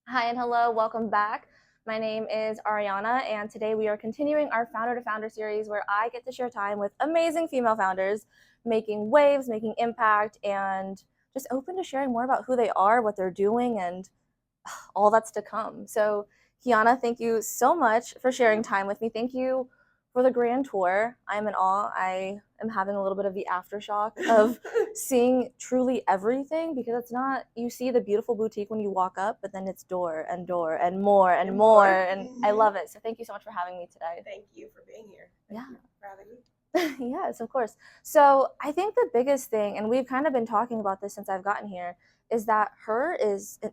Hi and hello, welcome back. My name is Ariana, and today we are continuing our Founder to Founder series where I get to share time with amazing female founders making waves, making impact, and just open to sharing more about who they are, what they're doing, and all that's to come. So, Keianna, thank you so much for sharing time with me. Thank you for the grand tour. I'm in awe. I am having a little bit of the aftershock of seeing truly everything, because it's not, you see the beautiful boutique when you walk up, but then it's door and more and more. And I love it. So thank you so much for having me today. Thank you for being here. Yeah. Thank you for having me. Yes, of course. So I think the biggest thing, and we've kind of been talking about this since I've gotten here, is that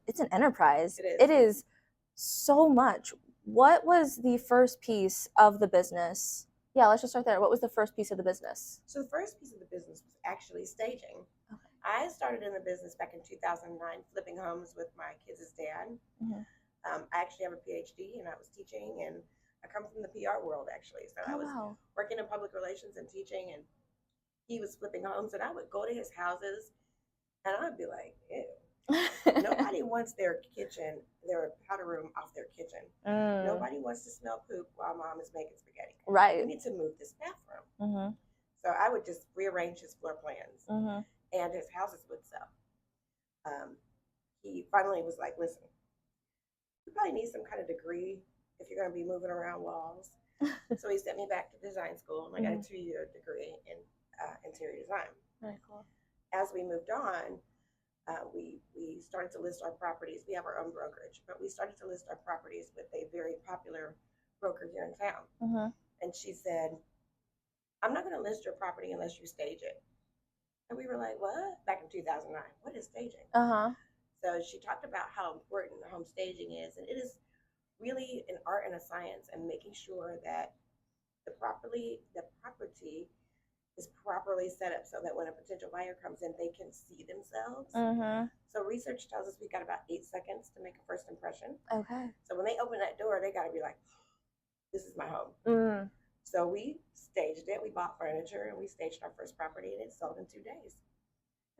it's an enterprise. It is so much. What was the first piece of the business? Yeah, let's just start there. What was the first piece of the business? So the first piece of the business was actually staging. Okay. I started in the business back in 2009, flipping homes with my kids' dad. Mhm. I actually have a PhD, and I was teaching, and I come from the PR world, actually. So I was working in public relations and teaching, and he was flipping homes, and I would go to his houses, and I'd be like, ew. Nobody wants their kitchen, their powder room off their kitchen. Nobody wants to smell poop while mom is making spaghetti. Right. We need to move this bathroom. Mm-hmm. So I would just rearrange his floor plans, Mm-hmm. and his houses would sell. He finally was like, listen, you probably need some kind of degree if you're going to be moving around walls. So he sent me back to design school, and I got a 2-year degree in interior design. Very cool. As we moved on, we started to list our properties. We have our own brokerage, but we started to list our properties with a very popular broker here in town. Mm-hmm. And she said, I'm not going to list your property unless you stage it. And we were like, what? Back in 2009. What is staging? Uh-huh. So she talked about how important home staging is. And it is really an art and a science, and making sure that the property is properly set up so that when a potential buyer comes in, they can see themselves. Mm-hmm. So research tells us we've got about 8 seconds to make a first impression. Okay. So when they open that door, they got to be like, this is my home. Mm. So we staged it. We bought furniture, and we staged our first property, and it sold in 2 days.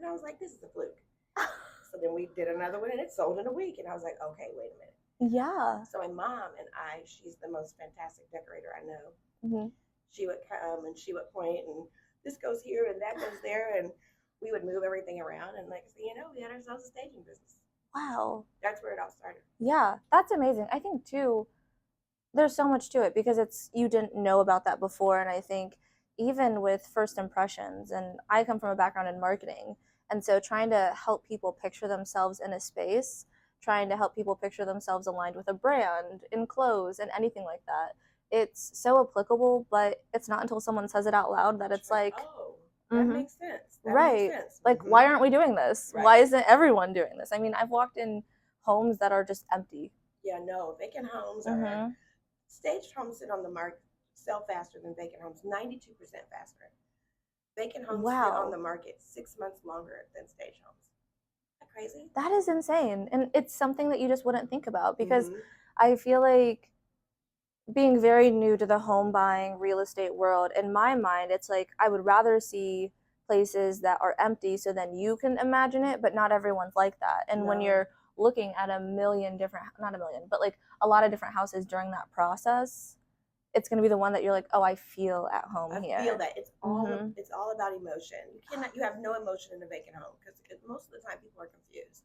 And I was like, this is a fluke. So then we did another one, and it sold in a week. And I was like, okay, wait a minute. Yeah. So my mom and I, she's the most fantastic decorator I know. Mm-hmm. She would come, and she would point, and this goes here and that goes there, and we would move everything around, and like, so, we had ourselves a staging business. Wow. That's where it all started. Yeah, that's amazing. I think too, there's so much to it because you didn't know about that before, and I think even with first impressions, and I come from a background in marketing, and so trying to help people picture themselves in a space, trying to help people picture themselves aligned with a brand in clothes and anything like that, it's so applicable, but it's not until someone says it out loud that it's like, oh, that makes sense. That right. makes sense. Like, why aren't we doing this? Right. Why isn't everyone doing this? I mean, I've walked in homes that are just empty. Yeah, no, vacant homes are, staged homes sit on the market, sell faster than vacant homes, 92% faster. Vacant homes sit on the market 6 months longer than staged homes. Isn't that crazy? That is insane. And it's something that you just wouldn't think about, because I feel like, being very new to the home buying real estate world, in my mind, it's like I would rather see places that are empty so then you can imagine it, but not everyone's like that. And when you're looking at a million different, not a million, but like a lot of different houses during that process, it's going to be the one that you're like, oh, I feel at home here. I feel that it's all about emotion. You have no emotion in a vacant home, because most of the time people are confused.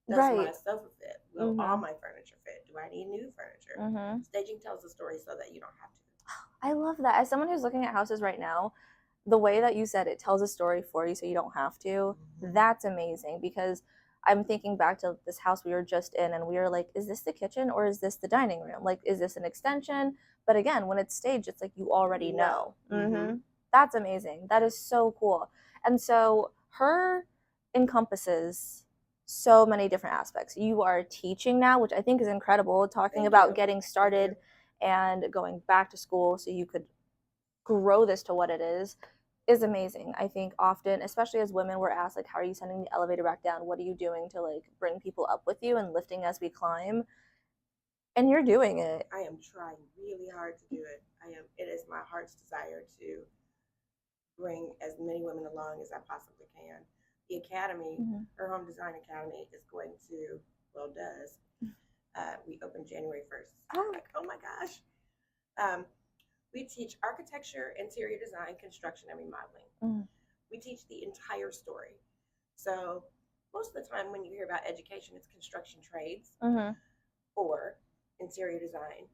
Does my sofa fit? Will all my furniture fit? Do I need new furniture? Staging tells the story so that you don't have to. I love that. As someone who's looking at houses right now, the way that you said it tells a story for you so you don't have to, that's amazing, because I'm thinking back to this house we were just in, and we were like, is this the kitchen or is this the dining room? Like, is this an extension? But again, when it's staged, it's like you already know. That's amazing. That is so cool. And so HER encompasses so many different aspects. You are teaching now, which I think is incredible, talking about getting started and going back to school so you could grow this to what it is amazing. I think often, especially as women, we're asked, like, how are you sending the elevator back down? What are you doing to like bring people up with you and lifting as we climb? And you're doing it. I am trying really hard to do it. It is my heart's desire to bring as many women along as I possibly can. The academy, HER Home Design Academy, is going to, well, does. We opened January 1st. Oh. Like, oh my gosh. We teach architecture, interior design, construction, and remodeling. We teach the entire story. So most of the time when you hear about education, it's construction trades or interior design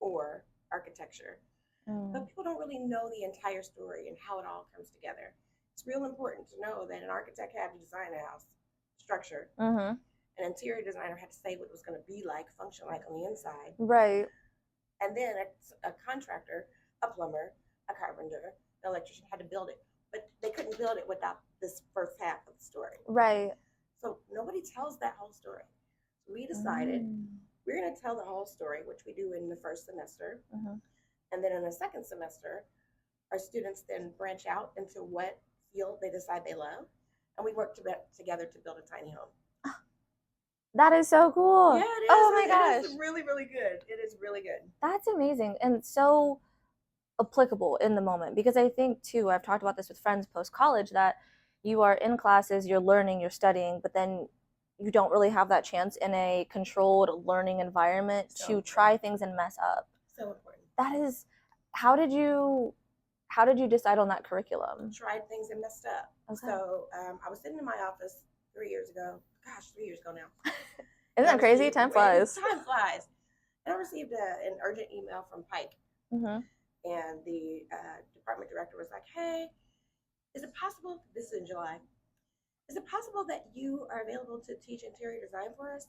or architecture. But people don't really know the entire story and how it all comes together. It's real important to know that an architect had to design a house structure. An interior designer had to say what it was going to be like, function like on the inside. Right. And then a contractor, a plumber, a carpenter, an electrician had to build it. But they couldn't build it without this first half of the story. Right. So nobody tells that whole story. So we decided we're going to tell the whole story, which we do in the first semester. And then in the second semester, our students then branch out into what field they decide they love. And we work together to build a tiny home. That is so cool. Yeah, it is. Oh my gosh. It is really, really good. It is really good. That's amazing and so applicable in the moment, because I think too, I've talked about this with friends post-college, that you are in classes, you're learning, you're studying, but then you don't really have that chance in a controlled learning environment to try things and mess up. So important. That is, how did you decide on that curriculum? Tried things and messed up. Okay. So I was sitting in my office 3 years ago. Gosh, 3 years ago now. Isn't that crazy? Time flies. Time flies. And I received an urgent email from Pike. And the department director was like, hey, is it possible, this is in July, is it possible that you are available to teach interior design for us?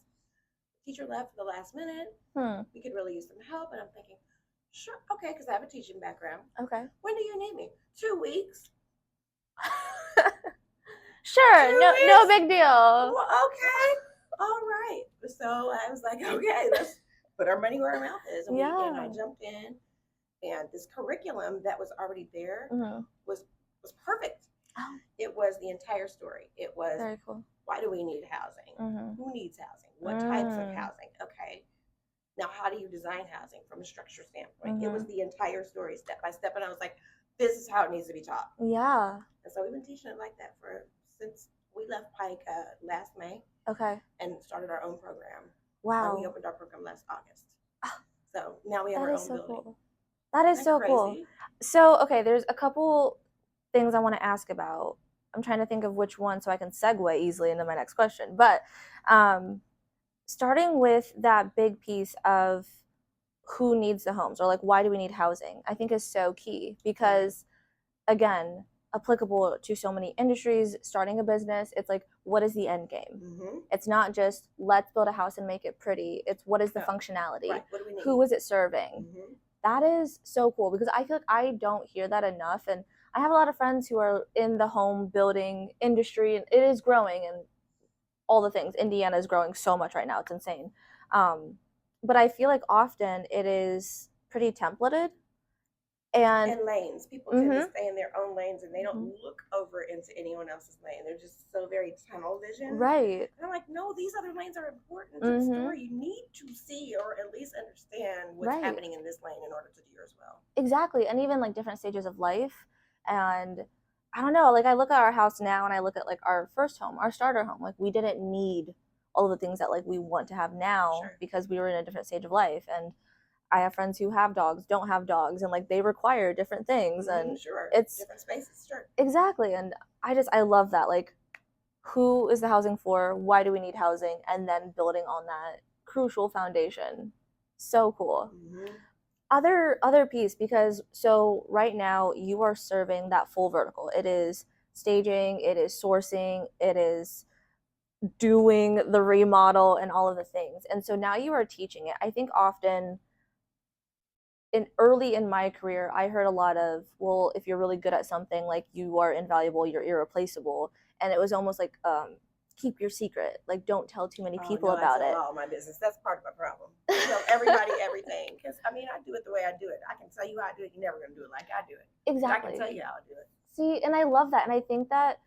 The teacher left for the last minute. We could really use some help. And I'm thinking, sure, okay, because I have a teaching background. Okay. When do you need me? 2 weeks. Sure, 2 no, weeks? no big deal. Well, okay, all right. So I was like, okay, let's put our money where our mouth is. And, and I jumped in, and this curriculum that was already there was perfect. It was the entire story. It was, very cool. Why do we need housing? Who needs housing? What types of housing? Okay. Now, how do you design housing from a structure standpoint? It was the entire story, step by step. And I was like, this is how it needs to be taught. Yeah. And so we've been teaching it like that since we left Pike last May. Okay. And started our own program. Wow. We opened our program last August. So now we have our own building. Cool. That is so cool. So, okay, there's a couple things I want to ask about. I'm trying to think of which one so I can segue easily into my next question. But starting with that big piece of who needs the homes, or like, why do we need housing, I think is so key, because again, applicable to so many industries. Starting a business, it's like, what is the end game? It's not just let's build a house and make it pretty. It's what is the functionality? Right. What do we need? Who is it serving? That is so cool, because I feel like I don't hear that enough. And I have a lot of friends who are in the home building industry, and it is growing, and all the things. Indiana is growing so much right now. It's insane. But I feel like often it is pretty templated. And lanes. People tend to stay in their own lanes, and they don't look over into anyone else's lane. They're just so very tunnel vision. Right. And I'm like, no, these other lanes are important to the story. You need to see or at least understand what's happening in this lane in order to do yours well. Exactly. And even like different stages of life. And I don't know, like I look at our house now and I look at like our first home, our starter home. Like we didn't need all of the things that like we want to have now because we were in a different stage of life. And I have friends who have dogs, don't have dogs, and like they require different things, and it's different spaces. Exactly. And I love that. Like, who is the housing for? Why do we need housing? And then building on that crucial foundation. So cool. Other piece, because so right now you are serving that full vertical. It is staging, it is sourcing, it is doing the remodel and all of the things. And so now you are teaching it. I think often early in my career, I heard a lot of, well, if you're really good at something, like you are invaluable, you're irreplaceable. And it was almost like, keep your secret. Like, don't tell too many people about it. All my business. That's part of my problem. Tell everybody everything. Because, I mean, I do it the way I do it. I can tell you how I do it. You're never going to do it like I do it. Exactly. But I can tell you how I do it. See, and I love that. And I think that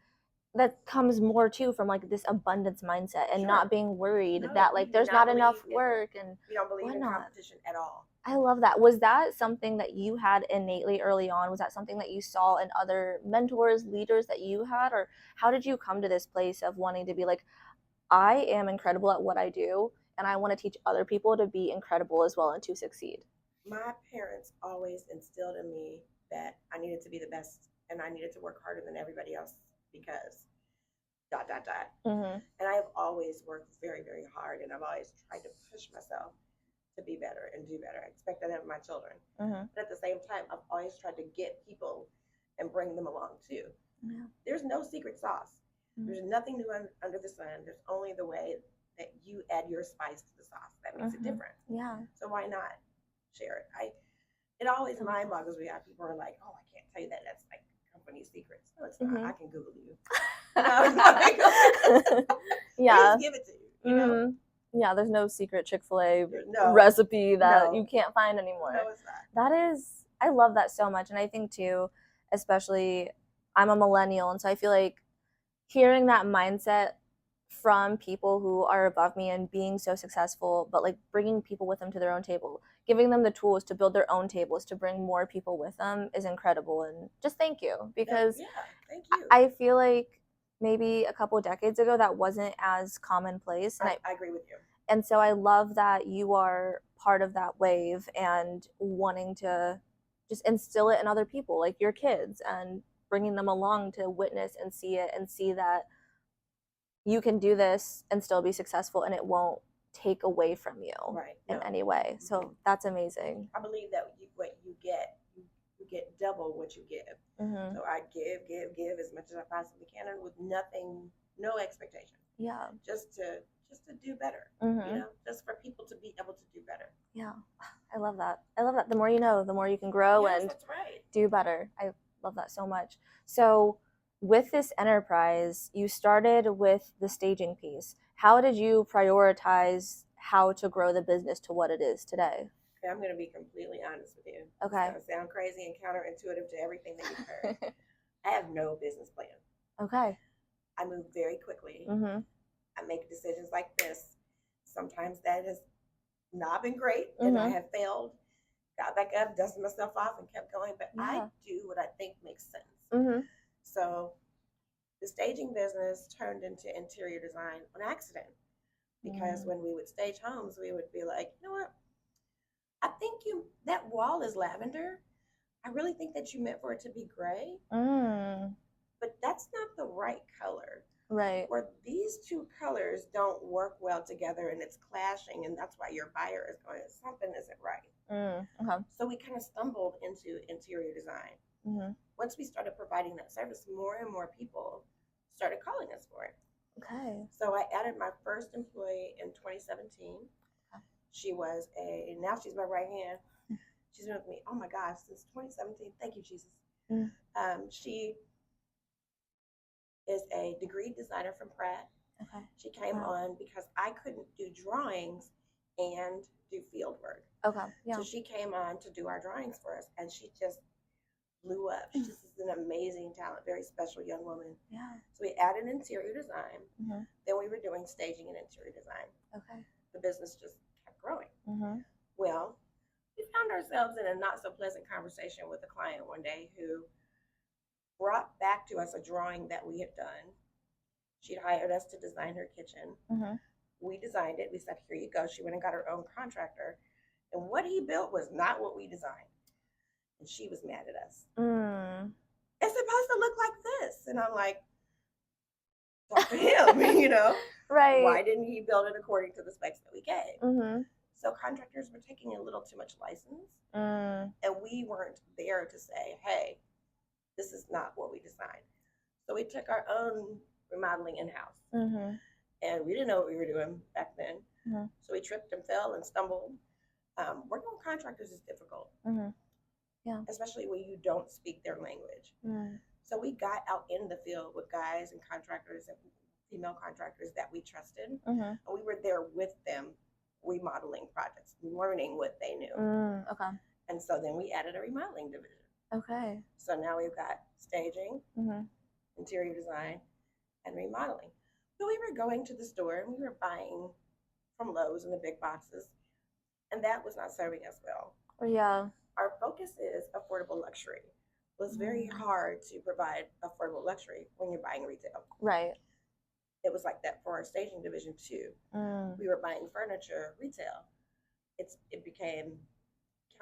comes more too from like this abundance mindset and not being worried that like there's not enough work and we don't believe in competition at all. I love that. Was that something that you had innately early on? Was that something that you saw in other mentors, leaders that you had? Or how did you come to this place of wanting to be like, I am incredible at what I do, and I want to teach other people to be incredible as well and to succeed? My parents always instilled in me that I needed to be the best and I needed to work harder than everybody else because dot dot dot. Mm-hmm. And I have always worked very, very hard and I've always tried to push myself to be better and do better. I expect that of my children. Mm-hmm. But at the same time, I've always tried to get people and bring them along too. Yeah. There's no secret sauce. Mm-hmm. There's nothing new under the sun. There's only the way that you add your spice to the sauce that makes it different. Yeah. So why not share it? It always mind boggles me how people are like, oh, I can't tell you that. That's like company secrets. No, it's not. I can Google you. Yeah. Just give it to you. You know? Yeah, there's no secret Chick-fil-A No. recipe that you can't find anymore. No, it's not. That is, I love that so much. And I think too, especially, I'm a millennial, and so I feel like hearing that mindset from people who are above me and being so successful, but like bringing people with them to their own table, giving them the tools to build their own tables, to bring more people with them is incredible. And just thank you, because thank you. I feel like maybe a couple of decades ago that wasn't as commonplace. And I agree with you. And so I love that you are part of that wave and wanting to just instill it in other people, like your kids, and bringing them along to witness and see it and see that you can do this and still be successful and it won't take away from you in any way. So that's amazing. I believe that what you get, you get double what you give. So I give as much as I possibly can, and with nothing, no expectation. Yeah. Just to do better. You know, just for people to be able to do better. Yeah. I love that. I love that. The more you know, the more you can grow and do better. I love that so much. So with this enterprise, you started with the staging piece. How did you prioritize how to grow the business to what it is today? Okay, I'm going to be completely honest with you. Okay. It's going to sound crazy and counterintuitive to everything that you've heard. I have no business plan. Okay. I move very quickly. I make decisions like this. Sometimes that has not been great, and I have failed, got back up, dusted myself off, and kept going. But I do what I think makes sense. So the staging business turned into interior design on accident, because when we would stage homes, we would be like, you know what? I think that wall is lavender. I really think that you meant for it to be gray. But that's not the right color. Right. Or these two colors don't work well together and it's clashing, and that's why your buyer is going, something isn't right. So we kind of stumbled into interior design. Once we started providing that service, more and more people started calling us for it. Okay. So I added my first employee in 2017. She was now she's my right hand. She's been with me, oh my gosh, since 2017. Thank you, Jesus. She is a degree designer from Pratt. Okay. She came on because I couldn't do drawings and do field work. Okay. Yeah. So she came on to do our drawings for us, and she just blew up. She just is an amazing talent, very special young woman. Yeah. So we added interior design. Then we were doing staging and interior design. Okay. The business just kept growing. Well, we found ourselves in a not so pleasant conversation with a client one day who brought back to us a drawing that we had done. She'd hired us to design her kitchen. We designed it. We said, here you go. She went and got her own contractor. And what he built was not what we designed. And she was mad at us. It's supposed to look like this. And I'm like, talk to him, you know? Right. Why didn't he build it according to the specs that we gave? So contractors were taking a little too much license. And we weren't there to say, hey, this is not what we designed. So we took our own remodeling in-house. And we didn't know what we were doing back then. So we tripped and fell and stumbled. Working with contractors is difficult. Yeah. Especially when you don't speak their language. So we got out in the field with guys and contractors and female contractors that we trusted. And we were there with them remodeling projects, learning what they knew. Okay. And so then we added a remodeling division. Okay. So now we've got staging, interior design, and remodeling. So we were going to the store and we were buying from Lowe's in the big boxes And that was not serving us well. Yeah. Our focus is affordable luxury. It was very hard to provide affordable luxury when you're buying retail. Right. It was like that for our staging division too. We were buying furniture retail. It became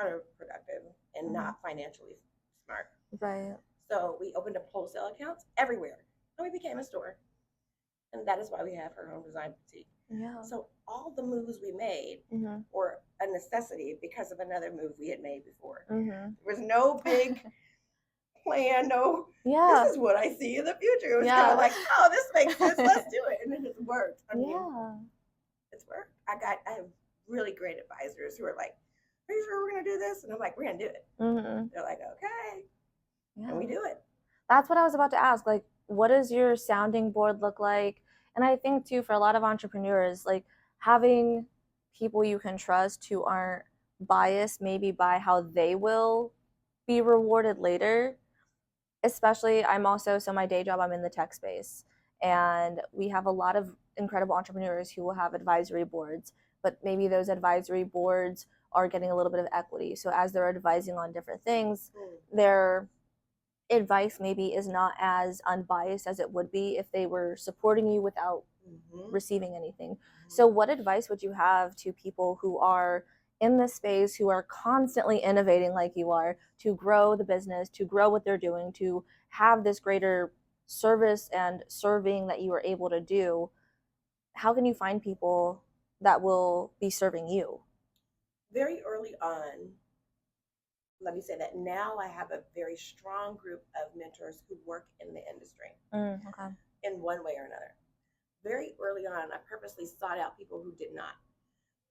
counterproductive and not financially smart. Right. So we opened up wholesale accounts everywhere, and we became a store. And that is why we have HER Design Boutique. Yeah. So all the moves we made were a necessity because of another move we had made before. There was no big plan, no, this is what I see in the future. It was kind of like, oh, this makes sense, let's do it. And then it worked. I mean, it's worked. I have really great advisors who are like, are you sure we're going to do this? And I'm like, we're going to do it. They're like, okay. And we do it. That's what I was about to ask. Like, what does your sounding board look like? And I think too, for a lot of entrepreneurs, like having people you can trust who aren't biased maybe by how they will be rewarded later. Especially, I'm also, so my day job, I'm in the tech space, and we have a lot of incredible entrepreneurs who will have advisory boards, but maybe those advisory boards are getting a little bit of equity. So as they're advising on different things, their advice maybe is not as unbiased as it would be if they were supporting you without receiving anything. So what advice would you have to people who are in this space, who are constantly innovating like you are, to grow the business, to grow what they're doing, to have this greater service and serving that you are able to do? How can you find people that will be serving you? Very early on, let me say that now I have a very strong group of mentors who work in the industry in one way or another. Very early on, I purposely sought out people who did not,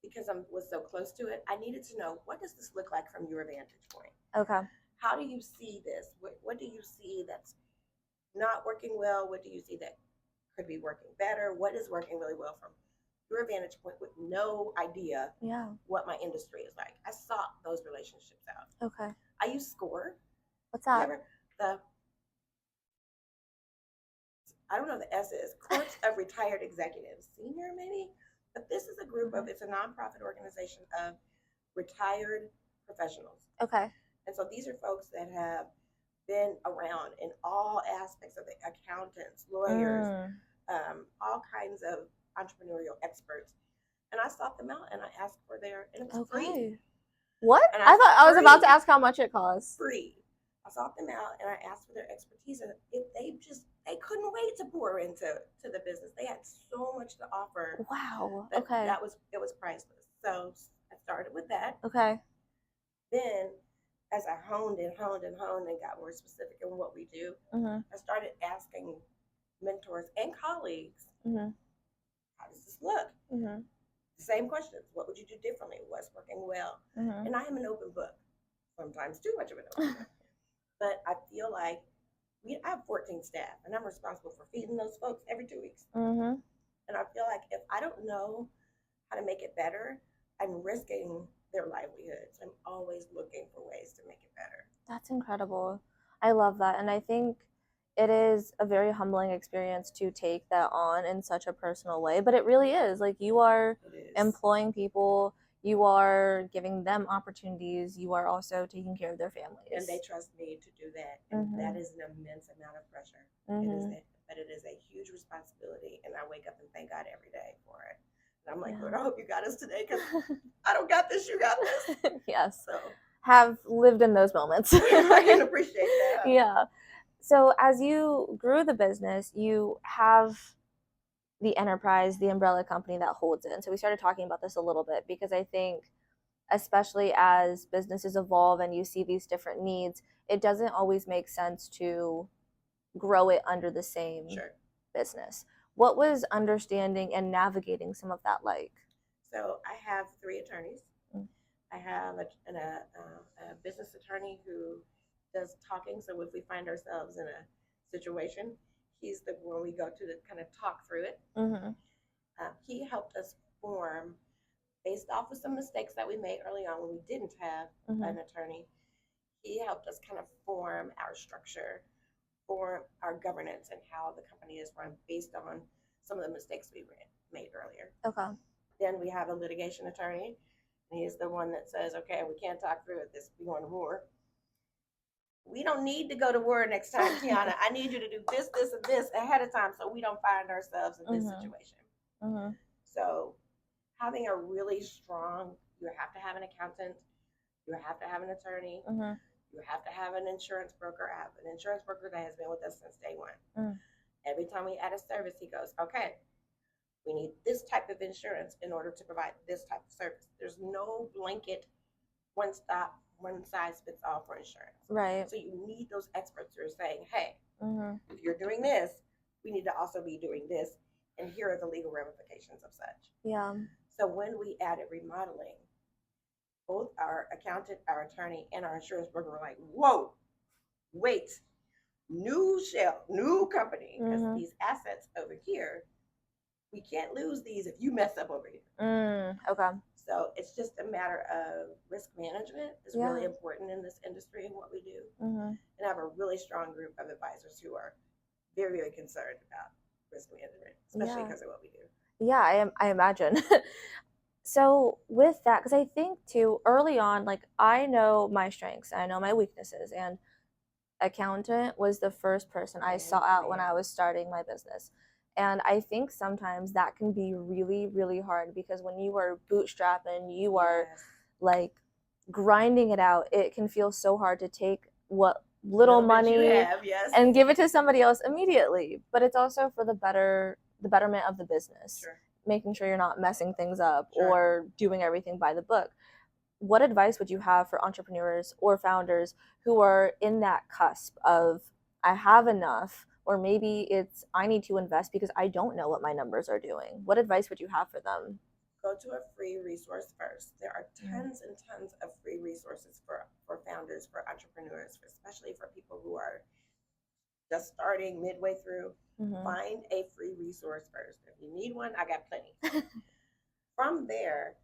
because I was so close to it. I needed to know, what does this look like from your vantage point? Okay. How do you see this? What do you see that's not working well? What do you see that could be working better? What is working really well from your vantage point with no idea what my industry is like? I sought those relationships out. Okay. I use SCORE. What's that? I don't know the S is, Courts of Retired Executives, senior maybe? But this is a group of, it's a nonprofit organization of retired professionals. Okay. And so these are folks that have been around in all aspects of it, accountants, lawyers, all kinds of entrepreneurial experts. And I sought them out and I asked for their, and it was free. What? I thought I was about to ask how much it costs. Free. I sought them out and I asked for their expertise, and they couldn't wait to pour into the business. They had so much to offer. Wow. It was priceless. So I started with that. Okay. Then as I honed and got more specific in what we do, I started asking mentors and colleagues, how does this look? Same questions. What would you do differently? What's working well? And I am an open book. Sometimes too much of an open book. But I feel like I have 14 staff, and I'm responsible for feeding those folks every 2 weeks. And I feel like if I don't know how to make it better, I'm risking their livelihoods. I'm always looking for ways to make it better. That's incredible. I love that. And I think it is a very humbling experience to take that on in such a personal way. But it really is. Like, you are employing people. You are giving them opportunities. You are also taking care of their families. And they trust me to do that. And that is an immense amount of pressure. But it is a huge responsibility. And I wake up and thank God every day for it. And I'm like, Lord, I hope you got us today, because I don't got this, you got this. Yes. So have lived in those moments. I can appreciate that. Yeah. So as you grew the business, you have the enterprise, the umbrella company that holds it. And so we started talking about this a little bit, because I think especially as businesses evolve and you see these different needs, it doesn't always make sense to grow it under the same business. What was understanding and navigating some of that like? So I have 3 attorneys. I have a business attorney who does talking. So if we find ourselves in a situation, he's the one we go to kind of talk through it. He helped us form, based off of some mistakes that we made early on when we didn't have an attorney. He helped us kind of form our structure, form our governance, and how the company is run based on some of the mistakes we made earlier. Okay. Then we have a litigation attorney And he's the one that says, okay, we can't talk through it. This, we going to war. We don't need to go to war next time, Keianna. I need you to do this, this, and this ahead of time so we don't find ourselves in this situation. So having a really strong, you have to have an accountant, you have to have an attorney, you have to have an insurance broker. I have an insurance broker that has been with us since day one. Every time we add a service, he goes, okay, we need this type of insurance in order to provide this type of service. There's no blanket, one size fits all for insurance. Right. So you need those experts who are saying, hey, if you're doing this, we need to also be doing this. And here are the legal ramifications of such. Yeah. So when we added remodeling, both our accountant, our attorney, and our insurance broker were like, whoa, wait, new company, because these assets over here, we can't lose these if you mess up over here. Okay. So it's just a matter of risk management is really important in this industry and what we do. And I have a really strong group of advisors who are very, very concerned about risk management, especially because of what we do. Yeah, I imagine. So with that, because I think too, early on, like I know my strengths, I know my weaknesses, and accountant was the first person I sought out when I was starting my business. And I think sometimes that can be really, really hard because when you are bootstrapping, you are like grinding it out, it can feel so hard to take what little money and give it to somebody else immediately. But it's also for the betterment of the business. Sure. Making sure you're not messing things up or doing everything by the book. What advice would you have for entrepreneurs or founders who are in that cusp of I have enough, or maybe it's I need to invest because I don't know what my numbers are doing? What advice would you have for them? Go to a free resource first. There are tons and tons of free resources for founders, for entrepreneurs, especially for people who are just starting midway through. Find a free resource first. If you need one, I got plenty. From there,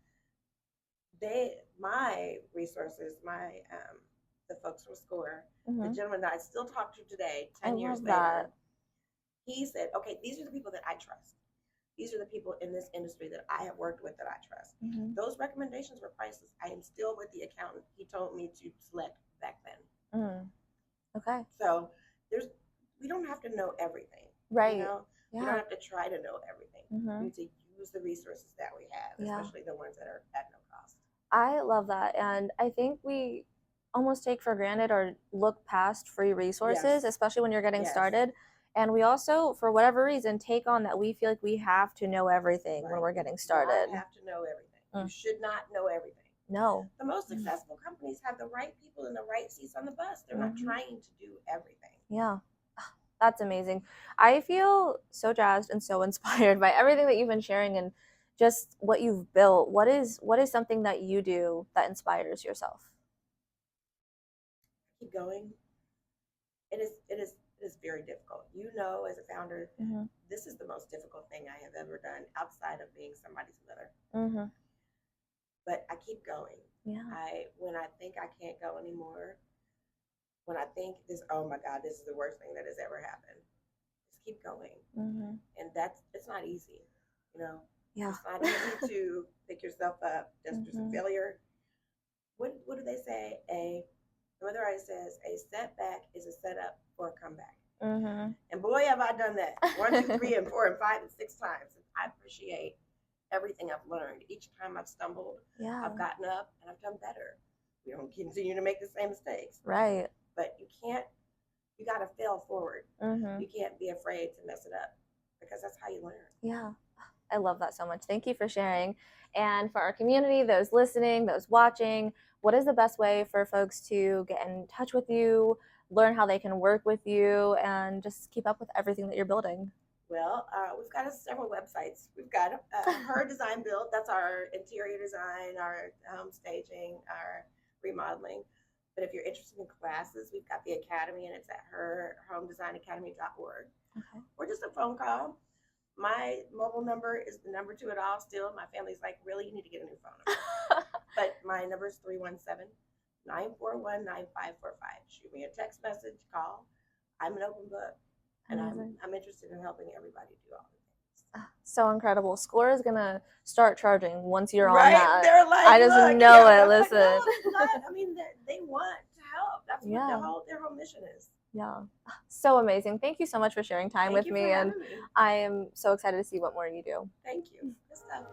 my resources, the folks from SCORE, the gentleman that I still talk to today, 10 years later, he said, okay, these are the people that I trust. These are the people in this industry that I have worked with that I trust. Those recommendations were priceless. I am still with the accountant he told me to select back then. Okay. So we don't have to know everything. Right. You know? We don't have to try to know everything. We need to use the resources that we have, especially the ones that are at no cost. I love that. And I think we almost take for granted or look past free resources, especially when you're getting started. And we also, for whatever reason, take on that we feel like we have to know everything when we're getting started. You have to know everything. You should not know everything. No. The most successful companies have the right people in the right seats on the bus. They're not trying to do everything. Yeah. That's amazing. I feel so jazzed and so inspired by everything that you've been sharing and just what you've built. What is something that you do that inspires yourself? Keep going. It is very difficult. You know, as a founder, this is the most difficult thing I have ever done outside of being somebody's mother. But I keep going. Yeah. When I think I can't go anymore, when I think oh my God, this is the worst thing that has ever happened, just keep going. And it's not easy, you know. Yeah. It's not easy to pick yourself up just through some failure. What do they say? My mother always says, a setback is a setup for a comeback. And boy, have I done that 1, 2, 3, and 4, and 5, and 6 times. And I appreciate everything I've learned. Each time I've stumbled, I've gotten up and I've done better. We don't continue to make the same mistakes. Right. But you got to fail forward. You can't be afraid to mess it up because that's how you learn. Yeah. I love that so much. Thank you for sharing. And for our community, those listening, those watching, what is the best way for folks to get in touch with you, learn how they can work with you, and just keep up with everything that you're building? Well, we've got several websites. We've got HER Design Build. That's our interior design, our staging, our remodeling. But if you're interested in classes, we've got the academy, and it's at herhomedesignacademy.org. Or just a phone call. My mobile number is the number to it all still. My family's like, really? You need to get a new phone number. But my number is 317-941-9545. Shoot me a text message, call. I'm an open book. And I'm interested in helping everybody do all the things. So incredible. Score is gonna start charging once you're on Right? that. They're like, I just look, know yeah. it. I'm like, Listen. no, it's not. I mean, they want to help. That's what Yeah. their whole mission is. Yeah. So amazing. Thank you so much for sharing time with Thank you me. for And having me. I am so excited to see what more you do. Thank you. Good stuff.